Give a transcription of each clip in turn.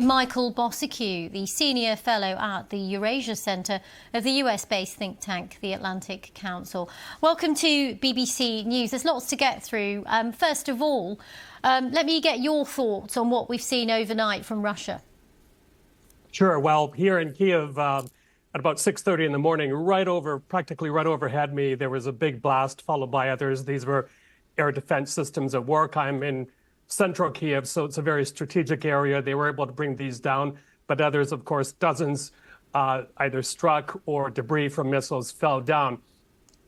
Michael Bociurkiw, the senior fellow at the Eurasia Centre of the US-based think tank, the Atlantic Council. Welcome to BBC News. There's lots to get through. First of all, let me get your thoughts on what we've seen overnight from Russia. Sure. Well, here in Kyiv, at about 6:30 in the morning, practically right overhead me, there was a big blast followed by others. These were air defense systems at work. I'm in central Kyiv, so it's a very strategic area. They were able to bring these down, but others, of course, dozens either struck or debris from missiles fell down.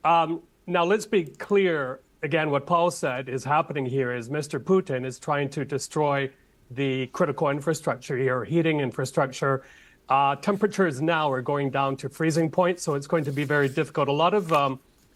Now, let's be clear. Again, what Paul said is happening here is Mr. Putin is trying to destroy the critical infrastructure here, heating infrastructure. Temperatures now are going down to freezing point, so it's going to be very difficult.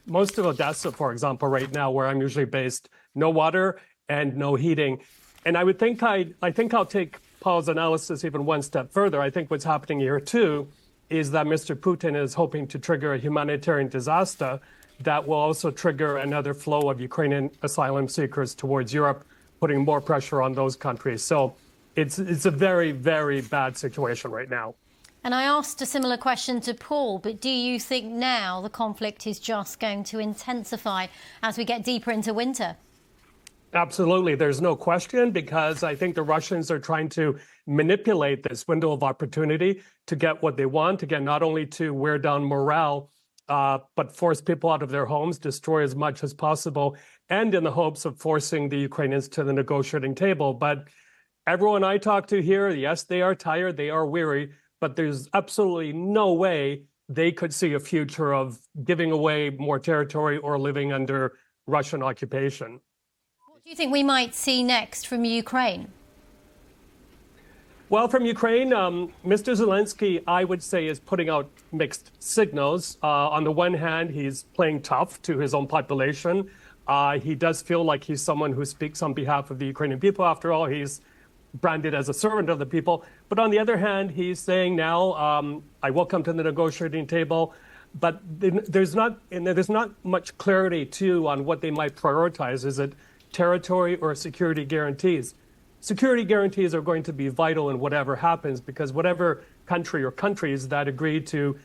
Most of Odessa, for example, right now, where I'm usually based, no water and no heating. And I think I'll take Paul's analysis even one step further. I think what's happening here, too, is that Mr. Putin is hoping to trigger a humanitarian disaster that will also trigger another flow of Ukrainian asylum seekers towards Europe, putting more pressure on those countries. So it's a very, very bad situation right now. And I asked a similar question to Paul, but do you think now the conflict is just going to intensify as we get deeper into winter? Absolutely. There's no question, because I think the Russians are trying to manipulate this window of opportunity to get what they want. Again, not only to wear down morale, but force people out of their homes, destroy as much as possible, and in the hopes of forcing the Ukrainians to the negotiating table. But everyone I talk to here, yes, they are tired, they are weary, but there's absolutely no way they could see a future of giving away more territory or living under Russian occupation. What do you think we might see next from Ukraine? Well, from Ukraine, Mr. Zelensky, I would say, is putting out mixed signals. On the one hand, he's playing tough to his own population. He does feel like he's someone who speaks on behalf of the Ukrainian people. After all, he's branded as a servant of the people. But on the other hand, he's saying now, I will come to the negotiating table. But there's not much clarity, too, on what they might prioritize. Is it territory or security guarantees? Security guarantees are going to be vital in whatever happens, because whatever country or countries that agree to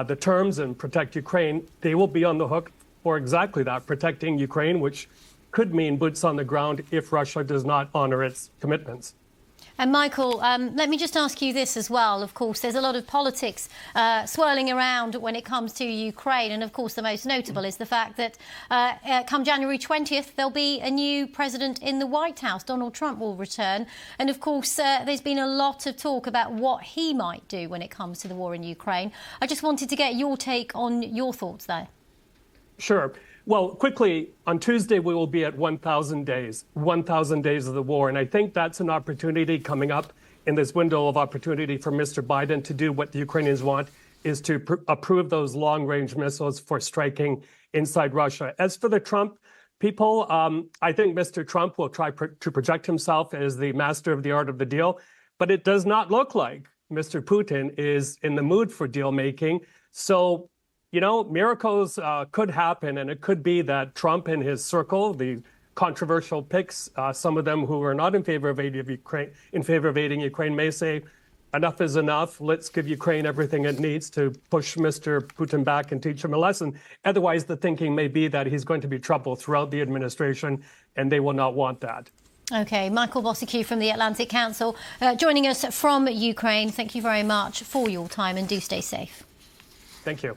the terms and protect Ukraine, they will be on the hook for exactly that, protecting Ukraine, which could mean boots on the ground if Russia does not honor its commitments. And Michael, let me just ask you this as well. Of course, there's a lot of politics swirling around when it comes to Ukraine. And of course, the most notable is the fact that come January 20th, there'll be a new president in the White House. Donald Trump will return. And of course, there's been a lot of talk about what he might do when it comes to the war in Ukraine. I just wanted to get your take on your thoughts there. Sure. Well, quickly, on Tuesday, we will be at 1,000 days of the war. And I think that's an opportunity coming up in this window of opportunity for Mr. Biden to do what the Ukrainians want, is to approve those long-range missiles for striking inside Russia. As for the Trump people, I think Mr. Trump will try to project himself as the master of the art of the deal. But it does not look like Mr. Putin is in the mood for deal-making. So, you know, miracles could happen, and it could be that Trump and his circle, the controversial picks, some of them who are not in favor of aiding Ukraine, may say, enough is enough. Let's give Ukraine everything it needs to push Mr. Putin back and teach him a lesson. Otherwise, the thinking may be that he's going to be trouble throughout the administration, and they will not want that. OK, Michael Bociurkiw from the Atlantic Council joining us from Ukraine. Thank you very much for your time, and do stay safe. Thank you.